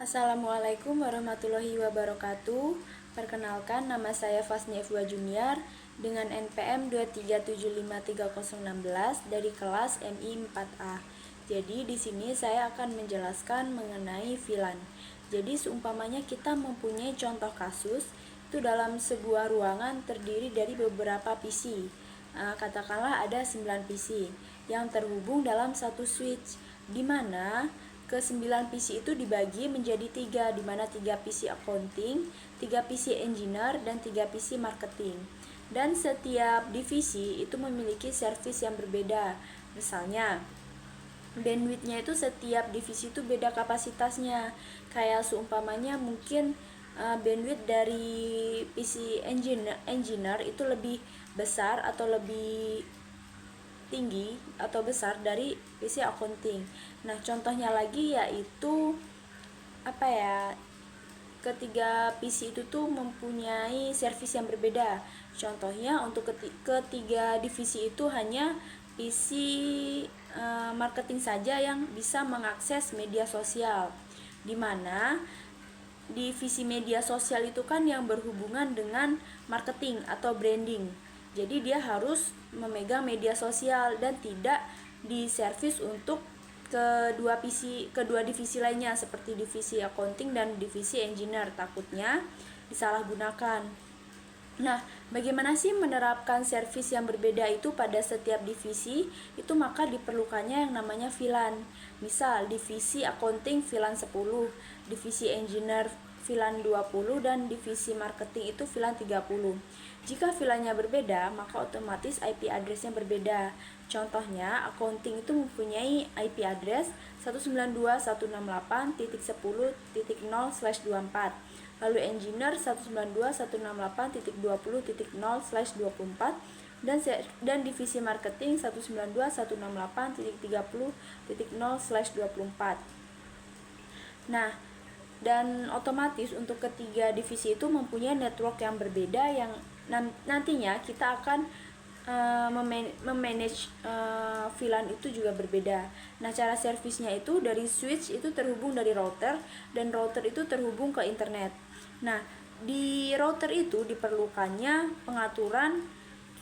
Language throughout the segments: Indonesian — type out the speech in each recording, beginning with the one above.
Assalamualaikum warahmatullahi wabarakatuh. Perkenalkan, nama saya Fasni F. Junior dengan NPM 237533016 dari kelas MI 4A. Jadi di sini saya akan menjelaskan mengenai VLAN. Jadi seumpamanya kita mempunyai contoh kasus itu dalam sebuah ruangan terdiri dari beberapa PC. Katakanlah ada 9 PC yang terhubung dalam satu switch, di mana ke-9 PC itu dibagi menjadi 3, di mana 3 PC accounting, 3 PC engineer, dan 3 PC marketing. Dan setiap divisi itu memiliki service yang berbeda. Misalnya, bandwidth-nya itu setiap divisi itu beda kapasitasnya. Kayak seumpamanya mungkin bandwidth dari PC engineer itu lebih besar atau lebih tinggi atau besar dari PC accounting. Nah, contohnya lagi yaitu ketiga PC itu tuh mempunyai service yang berbeda. Contohnya untuk ketiga divisi itu hanya PC marketing saja yang bisa mengakses media sosial, di mana divisi media sosial itu kan yang berhubungan dengan marketing atau branding. Jadi dia harus memegang media sosial dan tidak diservis untuk kedua divisi lainnya seperti divisi accounting dan divisi engineer, takutnya disalahgunakan. Nah, bagaimana sih menerapkan servis yang berbeda itu pada setiap divisi? Itu maka diperlukannya yang namanya VLAN. Misal, divisi accounting VLAN 10, divisi engineer VLAN 20, dan divisi marketing itu VLAN 30. Jika VLAN-nya berbeda, maka otomatis IP address-nya berbeda. Contohnya, accounting itu mempunyai IP address 192.168.10.0/24. Lalu engineer 192.168.20.0/24 dan divisi marketing 192.168.30.0/24. Nah, dan otomatis untuk ketiga divisi itu mempunyai network yang berbeda yang nantinya kita akan memanage VLAN itu juga berbeda. Nah, cara servisnya itu dari switch itu terhubung dari router, dan router itu terhubung ke internet. Nah, di router itu diperlukannya pengaturan,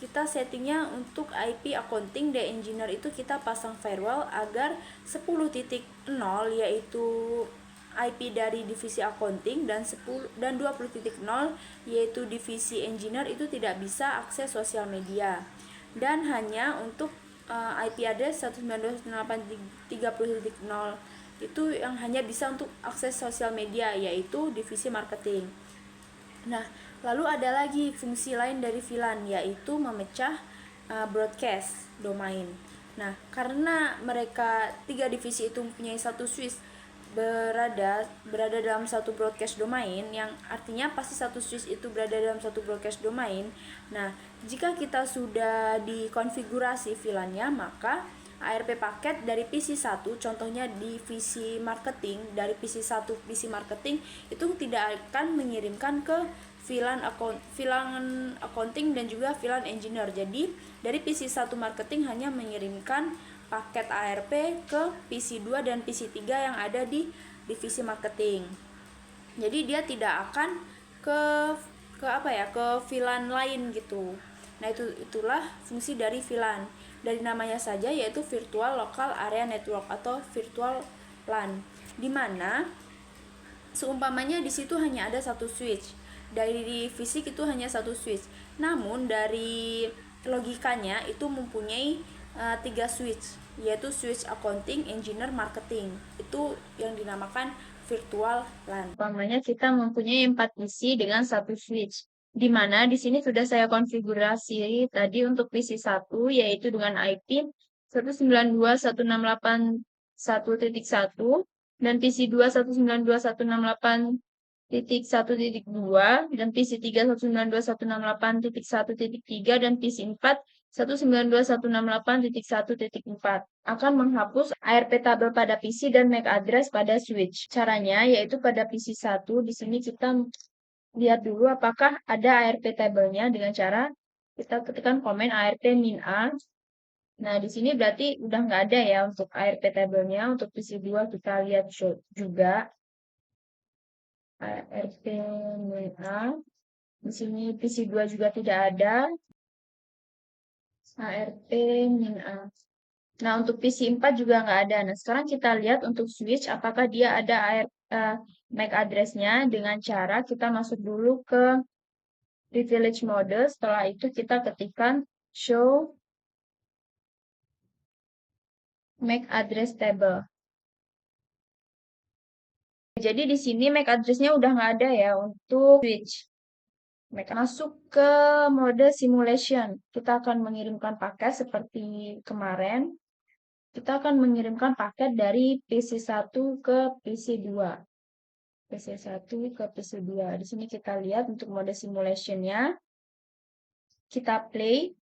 kita settingnya untuk IP accounting dan engineer itu kita pasang firewall agar 10.0 yaitu IP dari divisi accounting dan 20.0 yaitu divisi engineer itu tidak bisa akses sosial media. Dan hanya untuk IP address 192.168.30.0 itu yang hanya bisa untuk akses sosial media, yaitu divisi marketing. Nah, lalu ada lagi fungsi lain dari VLAN, yaitu memecah broadcast domain. Nah, karena mereka tiga divisi itu mempunyai satu switch berada dalam satu broadcast domain, yang artinya pasti satu switch itu berada dalam satu broadcast domain. Nah, jika kita sudah dikonfigurasi VLAN-nya, maka ARP paket dari PC1, contohnya divisi marketing, dari PC1 PC marketing itu tidak akan mengirimkan ke VLAN accounting dan juga VLAN engineer. Jadi dari PC1 marketing hanya mengirimkan paket ARP ke PC2 dan PC3 yang ada di divisi marketing. Jadi dia tidak akan ke VLAN lain gitu. Nah, itulah fungsi dari VLAN. Dari namanya saja, yaitu Virtual Local Area Network atau virtual LAN. Di mana seumpamanya di situ hanya ada satu switch. Dari fisik itu hanya satu switch. Namun dari logikanya itu mempunyai 3 switch, yaitu switch accounting, engineer, marketing. Itu yang dinamakan virtual LAN. Umpamanya kita mempunyai 4 PC dengan satu switch, di mana di sini sudah saya konfigurasi tadi untuk PC1 yaitu dengan IP 192.168.1.1 dan PC2 192.168.1.2 dan PC3 192.168.1.3 dan PC4 192.168.1.4 akan menghapus ARP tabel pada PC dan MAC address pada switch. Caranya yaitu pada PC1 di sini kita lihat dulu apakah ada ARP tabelnya dengan cara kita ketikkan komen ARP -A. Nah, di sini berarti udah nggak ada ya untuk ARP tabelnya. Untuk PC2 kita lihat juga. ARP-A. Di sini PC2 juga tidak ada. ARP-A. Nah, untuk PC4 juga nggak ada. Nah, sekarang kita lihat untuk switch, apakah dia ada MAC address-nya dengan cara kita masuk dulu ke privilege mode. Setelah itu kita ketikkan show MAC address table. Jadi di sini MAC address-nya udah nggak ada ya untuk switch. Masuk ke mode simulation. Kita akan mengirimkan paket seperti kemarin. Kita akan mengirimkan paket dari PC1 ke PC2. PC1 ke PC2. Di sini kita lihat untuk mode simulation-nya. Kita play.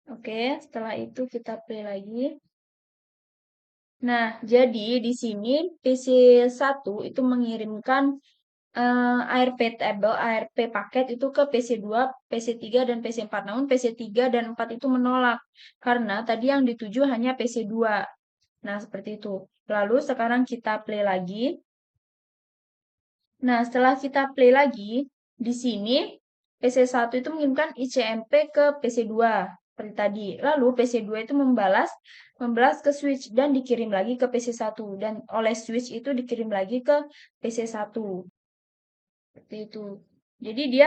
Oke, setelah itu kita play lagi. Nah, jadi di sini PC1 itu mengirimkan ARP table, ARP paket itu ke PC2, PC3, dan PC4. Namun PC3 dan 4 itu menolak. Karena tadi yang dituju hanya PC2. Nah, seperti itu. Lalu sekarang kita play lagi. Nah, setelah kita play lagi, di sini PC1 itu mengirimkan ICMP ke PC2 seperti tadi. Lalu PC2 itu membalas ke switch dan dikirim lagi ke PC1 dan oleh switch itu dikirim lagi ke PC1. Seperti itu. Jadi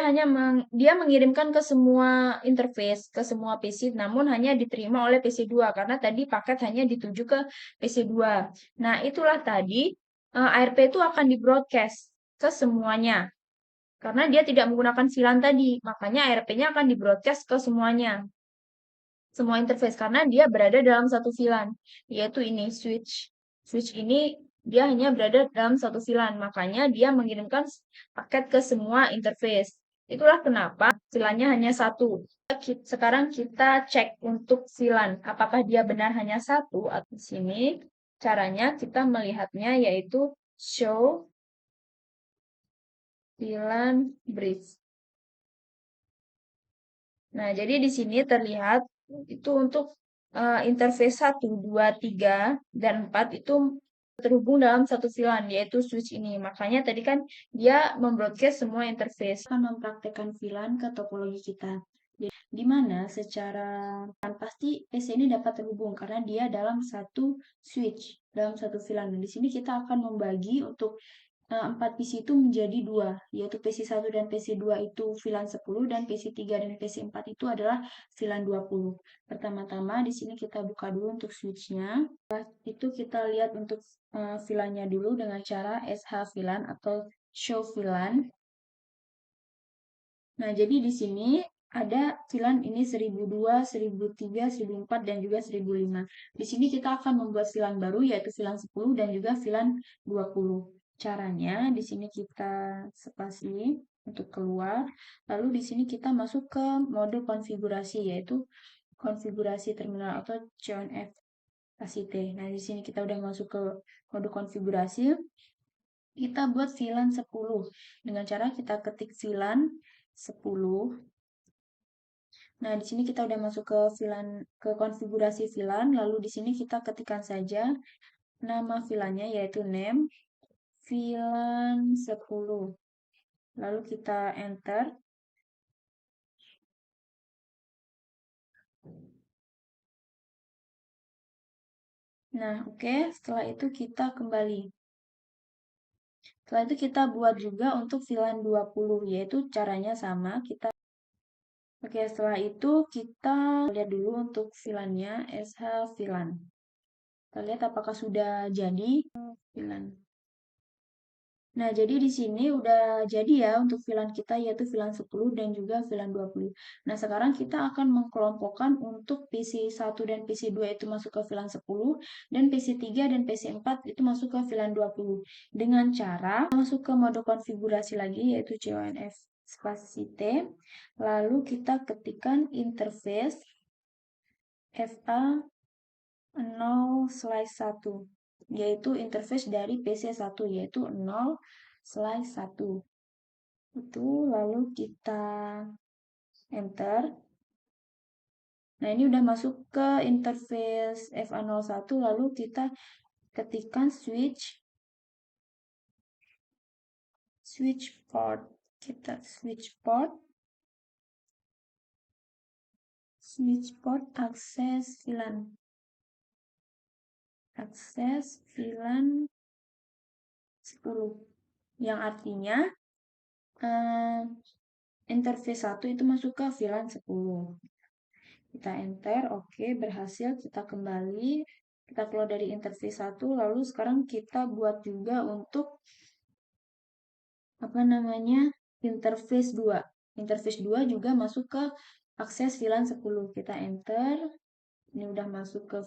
dia mengirimkan ke semua interface, ke semua PC, namun hanya diterima oleh PC2 karena tadi paket hanya dituju ke PC2. Nah, itulah tadi ARP itu akan di-broadcast ke semuanya. Karena dia tidak menggunakan VLAN tadi, makanya ARP-nya akan di-broadcast ke semuanya. Semua interface karena dia berada dalam satu VLAN, yaitu ini switch. Switch ini dia hanya berada dalam satu VLAN, makanya dia mengirimkan paket ke semua interface. Itulah kenapa VLAN-nya hanya satu. Sekarang kita cek untuk VLAN, apakah dia benar hanya satu atau di sini. Caranya kita melihatnya yaitu show VLAN brief. Nah, jadi di sini terlihat itu untuk interface 1, 2, 3, dan 4 itu terhubung dalam satu VLAN, yaitu switch ini. Makanya tadi kan dia membroadcast semua interface. Akan mempraktekkan VLAN ke topologi kita. Jadi, di mana secara pasti PC ini dapat terhubung karena dia dalam satu switch, dalam satu VLAN. Nah, di sini kita akan membagi untuk 4 PC itu menjadi dua, yaitu PC1 dan PC2 itu VLAN 10 dan PC3 dan PC4 itu adalah VLAN 20. Pertama-tama di sini kita buka dulu untuk switch-nya. Itu kita lihat untuk VLAN-nya dulu dengan cara SH VLAN atau show VLAN. Nah, jadi di sini ada VLAN ini 1002, 1003, 1004, dan juga 1005. Di sini kita akan membuat VLAN baru yaitu VLAN 10 dan juga VLAN 20. Caranya di sini kita spasi untuk keluar. Lalu di sini kita masuk ke mode konfigurasi yaitu konfigurasi terminal atau CONF ACT. Nah, di sini kita udah masuk ke mode konfigurasi. Kita buat VLAN 10 dengan cara kita ketik VLAN 10. Nah, di sini kita udah masuk ke VLAN, ke konfigurasi VLAN, lalu di sini kita ketikkan saja nama VLAN-nya yaitu name VLAN 10. Lalu kita enter. Nah, oke, setelah itu kita kembali. Setelah itu kita buat juga untuk VLAN 20, yaitu caranya sama, kita Oke, setelah itu kita lihat dulu untuk VLAN-nya SH VLAN. Kita lihat apakah sudah jadi VLAN. Nah, jadi di sini udah jadi ya untuk VLAN kita yaitu VLAN 10 dan juga VLAN 20. Nah, sekarang kita akan mengkelompokkan untuk PC1 dan PC2 itu masuk ke VLAN 10 dan PC3 dan PC4 itu masuk ke VLAN 20 dengan cara masuk ke mode konfigurasi lagi yaitu CONF spasi T. Lalu kita ketikkan interface FA 0/1 yaitu interface dari PC1 yaitu 0/1 itu lalu kita enter. Nah, ini udah masuk ke interface FA01 lalu kita ketikkan switch port. Kita switch port akses VLAN 10, yang artinya interface 1 itu masuk ke VLAN 10. Kita enter, oke, berhasil. Kita kembali, kita keluar dari interface 1, lalu sekarang kita buat juga untuk interface 2. Interface 2 juga masuk ke akses VLAN 10. Kita enter. Ini udah masuk ke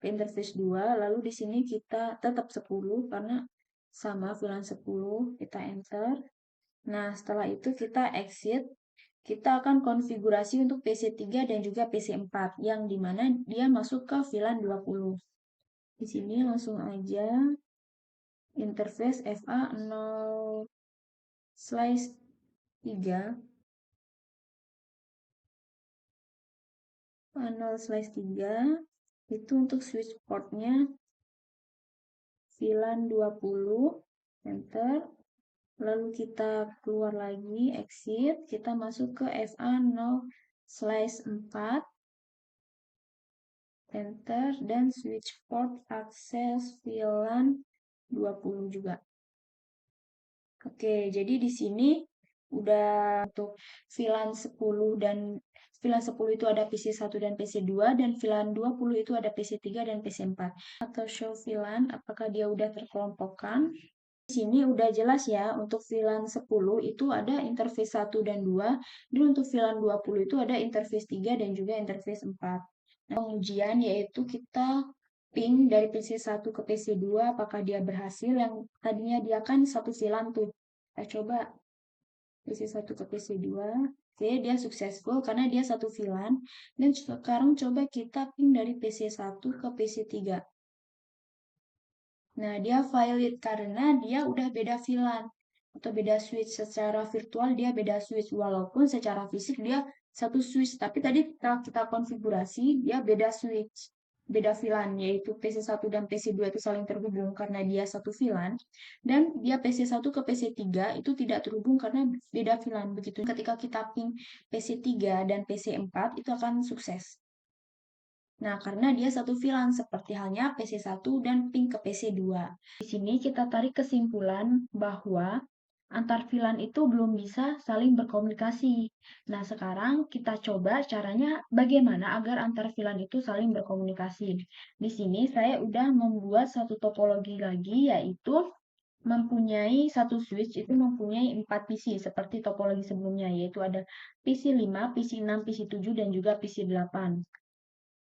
interface 2, lalu di sini kita tetap 10 karena sama VLAN 10. Kita enter. Nah, setelah itu kita exit. Kita akan konfigurasi untuk PC3 dan juga PC4 yang dimana dia masuk ke VLAN 20. Di sini langsung aja interface FA0/3 itu untuk switch portnya VLAN 20, enter. Lalu kita keluar lagi, exit, kita masuk ke FA0/4, enter, dan switch port akses VLAN 20 juga. Oke, jadi di sini udah untuk VLAN 10 dan VLAN 10 itu ada PC1 dan PC2, dan VLAN 20 itu ada PC3 dan PC4. Atau show VLAN, apakah dia udah terkelompokkan? Di sini udah jelas ya, untuk VLAN 10 itu ada interface 1 dan 2, dan untuk VLAN 20 itu ada interface 3 dan juga interface 4. Nah, pengujian yaitu kita ping dari PC1 ke PC2, apakah dia berhasil. Yang tadinya dia kan satu VLAN tuh. Kita coba PC1 ke PC2. Oke, dia successful karena dia satu VLAN. Dan sekarang coba kita ping dari PC1 ke PC3. Nah, dia valid karena dia udah beda VLAN atau beda switch. Secara virtual dia beda switch, walaupun secara fisik dia satu switch. Tapi tadi kita konfigurasi dia beda switch, beda VLAN, yaitu PC1 dan PC2 itu saling terhubung karena dia satu VLAN, dan dia PC1 ke PC3 itu tidak terhubung karena beda VLAN. Begitu ketika kita ping PC3 dan PC4 itu akan sukses. Nah, karena dia satu VLAN seperti halnya PC1 dan ping ke PC2. Di sini kita tarik kesimpulan bahwa antar VLAN itu belum bisa saling berkomunikasi. Nah, sekarang kita coba caranya bagaimana agar antar VLAN itu saling berkomunikasi. Di sini saya udah membuat satu topologi lagi, yaitu mempunyai satu switch itu mempunyai 4 PC seperti topologi sebelumnya, yaitu ada PC5, PC6, PC7, dan juga PC8.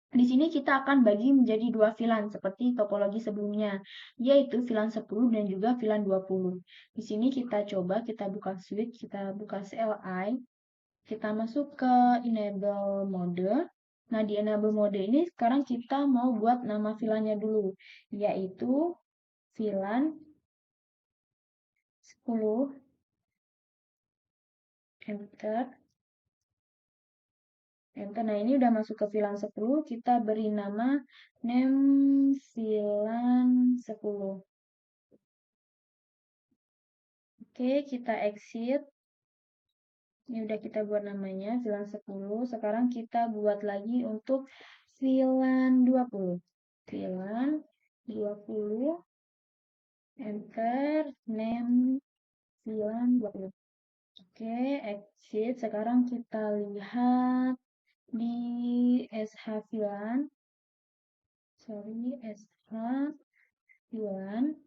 Di sini kita akan bagi menjadi dua VLAN seperti topologi sebelumnya, yaitu VLAN 10 dan juga VLAN 20. Di sini kita coba, kita buka switch, kita buka CLI, kita masuk ke enable mode. Nah, di enable mode ini sekarang kita mau buat nama VLAN-nya dulu, yaitu VLAN 10, enter. Enter. Nah, ini udah masuk ke VLAN 10, kita beri nama name VLAN 10. Oke, kita exit. Ini udah kita buat namanya VLAN 10. Sekarang kita buat lagi untuk VLAN 20. VLAN 20, enter, name VLAN 20. Oke, exit. Sekarang kita lihat di SH VLAN. SH VLAN.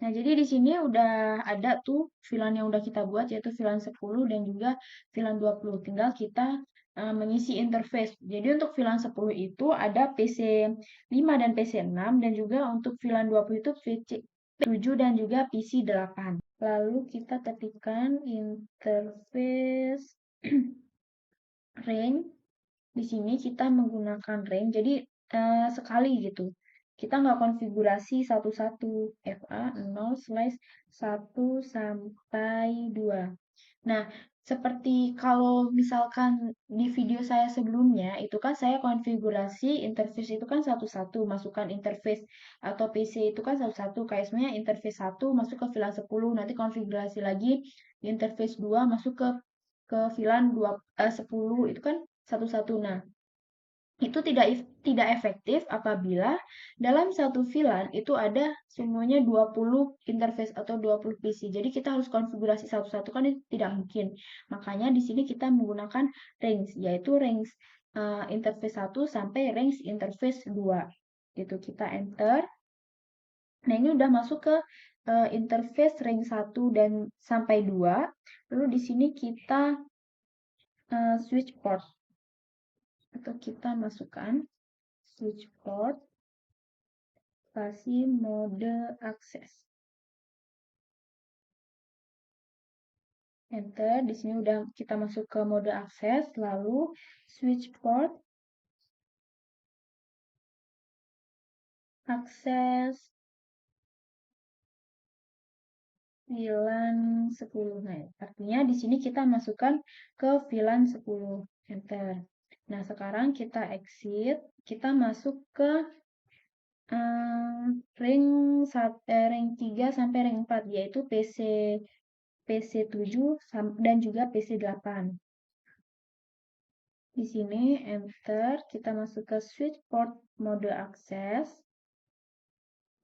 Nah, jadi di sini udah ada tuh VLAN yang udah kita buat, yaitu VLAN 10 dan juga VLAN 20. Tinggal kita mengisi interface. Jadi untuk VLAN 10 itu ada PC5 dan PC6, dan juga untuk VLAN 20 itu PC7 dan juga PC8. Lalu kita ketikkan interface range. Di sini kita menggunakan range, jadi sekali gitu. Kita nggak konfigurasi satu-satu, FA0/1 sampai 2. Nah, Seperti kalau misalkan di video saya sebelumnya, itu kan saya konfigurasi interface itu kan satu-satu, masukkan interface atau PC itu kan satu-satu, kayak sebenarnya interface 1 masuk ke VLAN 10, nanti konfigurasi lagi interface 2 masuk ke VLAN 10, itu kan satu-satu. Nah, itu tidak efektif apabila dalam satu VLAN itu ada semuanya 20 interface atau 20 PC. Jadi kita harus konfigurasi satu-satu kan itu tidak mungkin. Makanya di sini kita menggunakan range, yaitu range interface 1 sampai range interface 2. Gitu kita enter. Nah, ini udah masuk ke interface range 1 dan sampai 2. Lalu di sini kita switch port atau kita masukkan switch port spasi mode akses. Enter. Di sini udah kita masuk ke mode akses, lalu switch port akses VLAN 10. Nah, artinya di sini kita masukkan ke VLAN 10. Enter. Nah, sekarang kita exit, kita masuk ke rank 3 sampai rank 4, yaitu PC 7 dan juga PC 8. Di sini enter, kita masuk ke switch port mode akses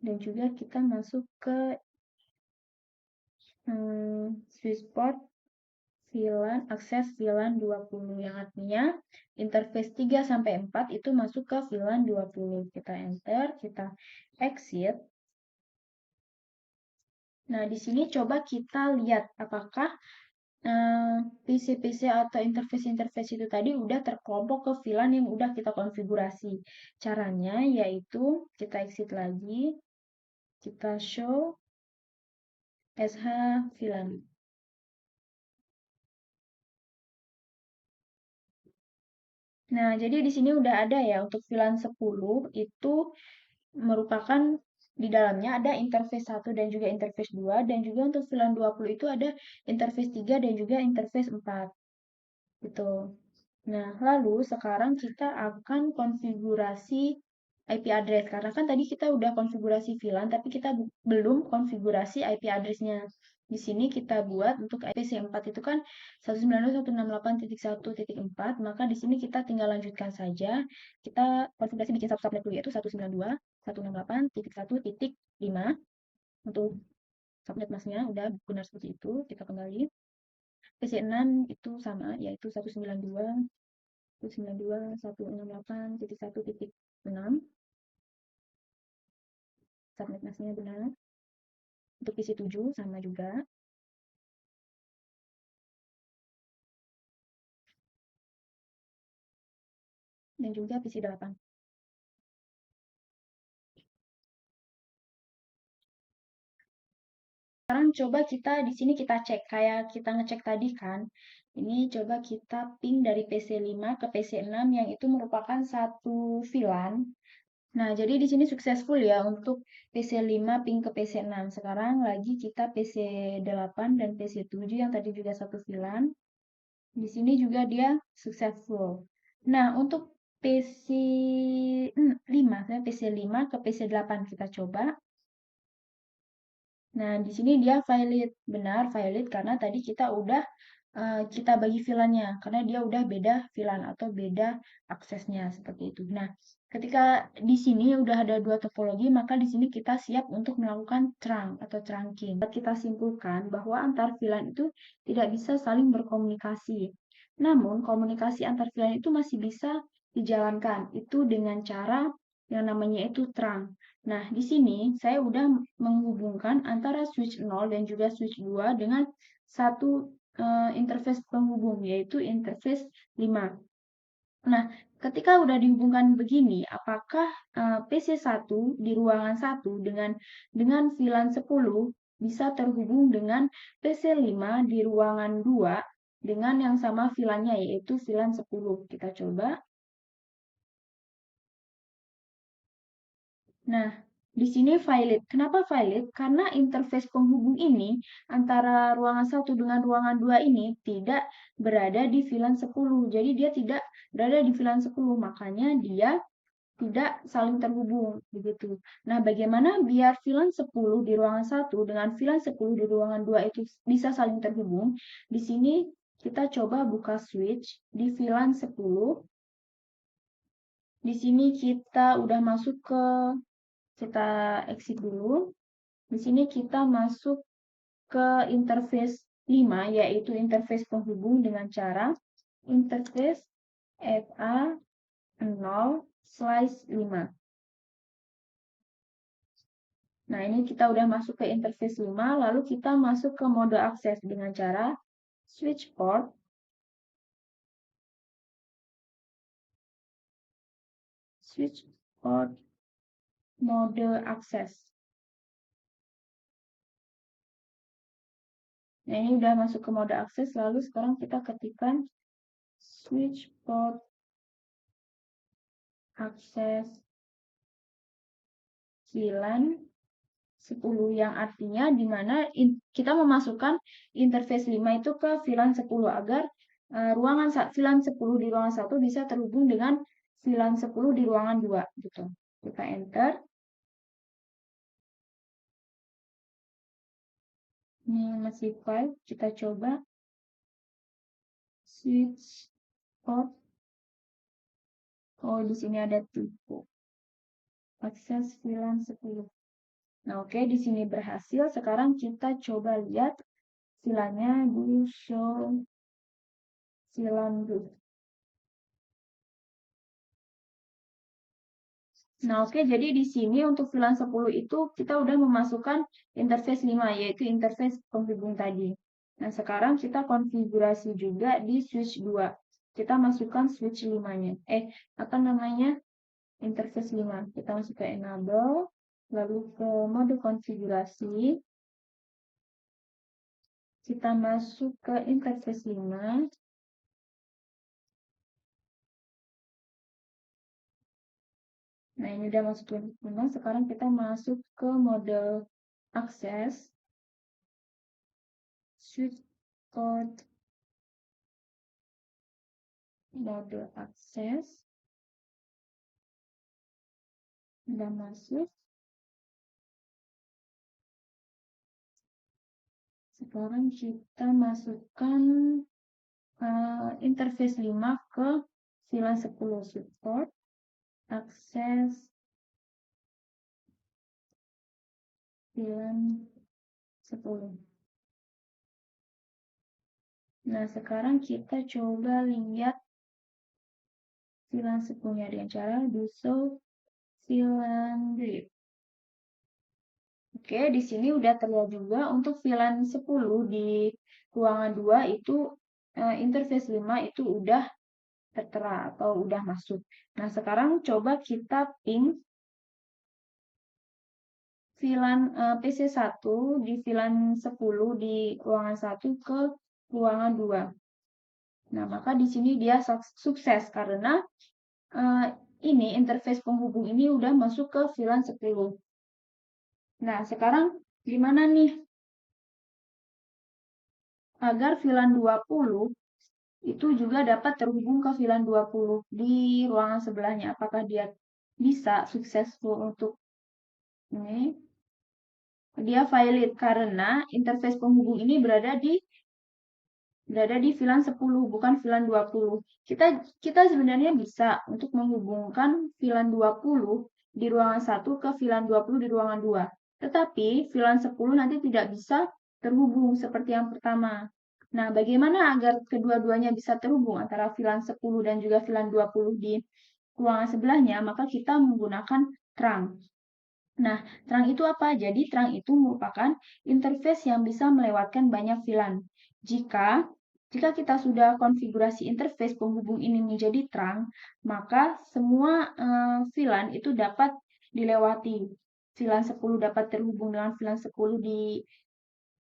dan juga kita masuk ke switch port VLAN akses VLAN 20 yang artinya interface 3 sampai 4 itu masuk ke VLAN 20. Kita enter, kita exit. Nah, di sini coba kita lihat apakah PC-PC atau interface-interface itu tadi udah terkelompok ke VLAN yang udah kita konfigurasi. Caranya yaitu kita exit lagi, kita show SH VLAN. Nah, jadi di sini udah ada ya untuk VLAN 10 itu merupakan di dalamnya ada interface 1 dan juga interface 2 dan juga untuk VLAN 20 itu ada interface 3 dan juga interface 4. Gitu. Nah, lalu sekarang kita akan konfigurasi IP address. Karena kan tadi kita udah konfigurasi VLAN, tapi kita belum konfigurasi IP address-nya. Di sini kita buat untuk IPC4 itu kan 192.168.1.4, maka di sini kita tinggal lanjutkan saja. Kita konfigurasi bikin satu subnet dulu, yaitu 192.168.1.5. Untuk subnet masnya udah benar seperti itu, kita kembali. PC6 itu sama, yaitu 192.168.1.6. Subnet masknya benar. Untuk PC7 sama juga. Dan juga PC8. Sekarang coba kita di sini kita cek, kayak kita ngecek tadi kan. Ini coba kita ping dari PC5 ke PC6 yang itu merupakan satu VLAN. Nah, jadi di sini successful ya untuk PC5 ping ke PC6. Sekarang lagi kita PC8 dan PC7 yang tadi juga satu VLAN. Di sini juga dia successful. Nah, untuk PC5 ke PC8 kita coba. Nah, di sini dia valid. Benar valid karena tadi kita udah kita bagi VLAN-nya karena dia udah beda VLAN atau beda aksesnya seperti itu. Nah, ketika di sini udah ada dua topologi, maka di sini kita siap untuk melakukan trunk atau trunking. Kita simpulkan bahwa antar VLAN itu tidak bisa saling berkomunikasi. Namun, komunikasi antar VLAN itu masih bisa dijalankan. Itu dengan cara yang namanya itu trunk. Nah, di sini saya udah menghubungkan antara switch 0 dan juga switch 2 dengan satu interface penghubung, yaitu interface 5. Nah, ketika udah dihubungkan begini, apakah PC1 di ruangan 1 dengan VLAN 10 bisa terhubung dengan PC5 di ruangan 2 dengan yang sama VLAN-nya, yaitu VLAN 10. Kita coba. Nah, Di sini valid. Kenapa valid? Karena interface penghubung ini antara ruangan 1 dengan ruangan 2 ini tidak berada di VLAN 10. Jadi dia tidak berada di VLAN 10, makanya dia tidak saling terhubung begitu. Nah, bagaimana biar VLAN 10 di ruangan 1 dengan VLAN 10 di ruangan 2 itu bisa saling terhubung? Di sini kita coba buka switch di VLAN 10. Di sini kita udah masuk kita exit dulu. Di sini kita masuk ke interface 5, yaitu interface penghubung dengan cara interface FA0/5. Nah, ini kita udah masuk ke interface 5, lalu kita masuk ke mode akses dengan cara switch port, mode akses. Nah, ini udah masuk ke mode akses, lalu sekarang kita ketikkan switch port akses VLAN 10, yang artinya di mana kita memasukkan interface 5 itu ke VLAN 10 agar ruangan VLAN 10 di ruangan 1 bisa terhubung dengan VLAN 10 di ruangan 2 gitu. Kita enter. Ini masih file, kita coba switch port. Oh, di sini ada tipe akses VLAN 10. Nah, oke, di sini berhasil. Sekarang kita coba lihat VLAN-nya di show VLAN root. Nah, oke, jadi di sini untuk VLAN 10 itu kita udah memasukkan interface 5, yaitu interface penghubung tadi. Nah, sekarang kita konfigurasi juga di switch 2. Kita masukkan switch 5-nya. Apa namanya? Interface 5. Kita masuk ke enable, lalu ke mode konfigurasi. Kita masuk ke interface 5. Nah, ini udah masuk ke 5. Sekarang kita masuk ke mode akses. Switch port mode akses. Udah masuk. Sekarang kita masukkan interface 5 ke VLAN 10 support akses VLAN 10. Nah, sekarang kita coba lihat VLAN 10-nya dengan cara do show VLAN grid. Oke, di sini udah terlihat juga untuk VLAN 10 di ruangan 2 itu interface 5 itu udah tertera atau udah masuk. Nah, sekarang coba kita ping VLAN PC1 di VLAN 10 di ruangan 1 ke ruangan 2. Nah, maka di sini dia sukses karena ini interface penghubung ini udah masuk ke VLAN 10. Nah, sekarang gimana nih agar VLAN 20 itu juga dapat terhubung ke VLAN 20 di ruangan sebelahnya? Apakah dia bisa successful untuk ini? Dia valid karena interface penghubung ini berada di VLAN 10, bukan VLAN 20. Kita sebenarnya bisa untuk menghubungkan VLAN 20 di ruangan 1 ke VLAN 20 di ruangan 2. Tetapi VLAN 10 nanti tidak bisa terhubung seperti yang pertama. Nah, bagaimana agar kedua-duanya bisa terhubung antara VLAN 10 dan juga VLAN 20 di ruangan sebelahnya? Maka kita menggunakan trunk. Nah, trunk itu apa? Jadi, trunk itu merupakan interface yang bisa melewatkan banyak VLAN. Jika kita sudah konfigurasi interface penghubung ini menjadi trunk, maka semua VLAN itu dapat dilewati. VLAN 10 dapat terhubung dengan VLAN 10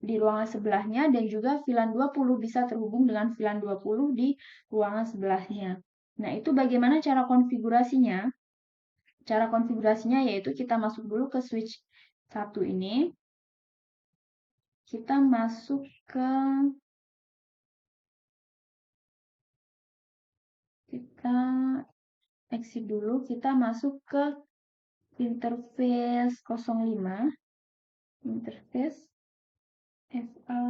di ruangan sebelahnya, dan juga VLAN 20 bisa terhubung dengan VLAN 20 di ruangan sebelahnya. Nah, itu bagaimana cara konfigurasinya? Cara konfigurasinya yaitu kita masuk dulu ke switch 1 ini. Kita masuk ke kita exit dulu, kita masuk ke interface 05, interface FA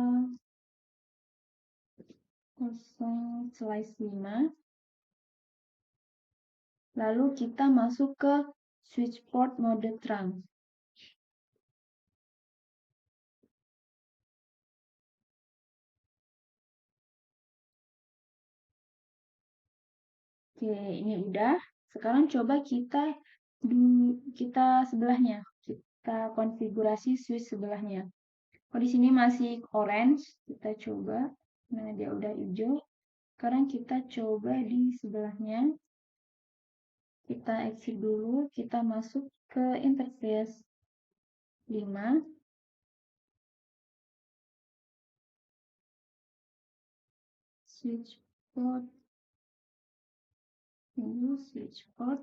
0/5. Lalu kita masuk ke switch port mode trunk. Oke, ini udah. Sekarang coba kita sebelahnya. Kita konfigurasi switch sebelahnya. Oh, di sini masih orange. Kita coba. Nah, dia udah hijau. Sekarang kita coba di sebelahnya. Kita exit dulu. Kita masuk ke interface 5. Switch port. Ini switch port.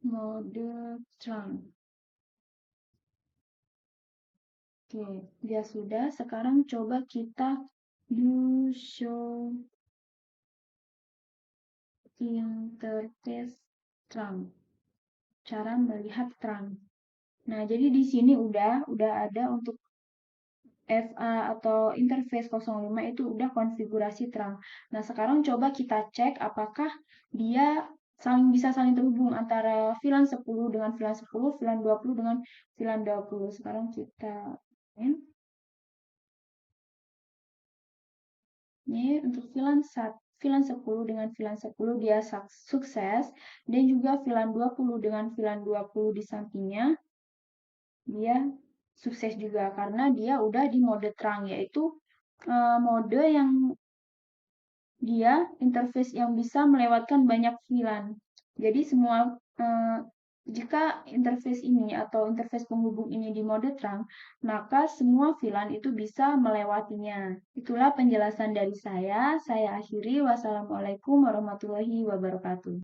Mode trunk. Oke, dia sudah. Sekarang coba kita do show interface trunk. Cara melihat trunk. Nah, jadi di sini udah ada untuk FA atau interface 05 itu udah konfigurasi trunk. Nah, sekarang coba kita cek apakah dia bisa saling terhubung antara VLAN 10 dengan VLAN 10, VLAN 20 dengan VLAN 20. Sekarang kita ini untuk VLAN 10 dengan VLAN 10 dia sukses, dan juga VLAN 20 dengan VLAN 20 di sampingnya dia sukses juga karena dia udah di mode terang, yaitu mode yang dia interface yang bisa melewatkan banyak VLAN. Jadi semua jika interface ini atau interface penghubung ini di mode terang, maka semua VLAN itu bisa melewatinya. Itulah penjelasan dari saya. Saya akhiri. Wassalamualaikum warahmatullahi wabarakatuh.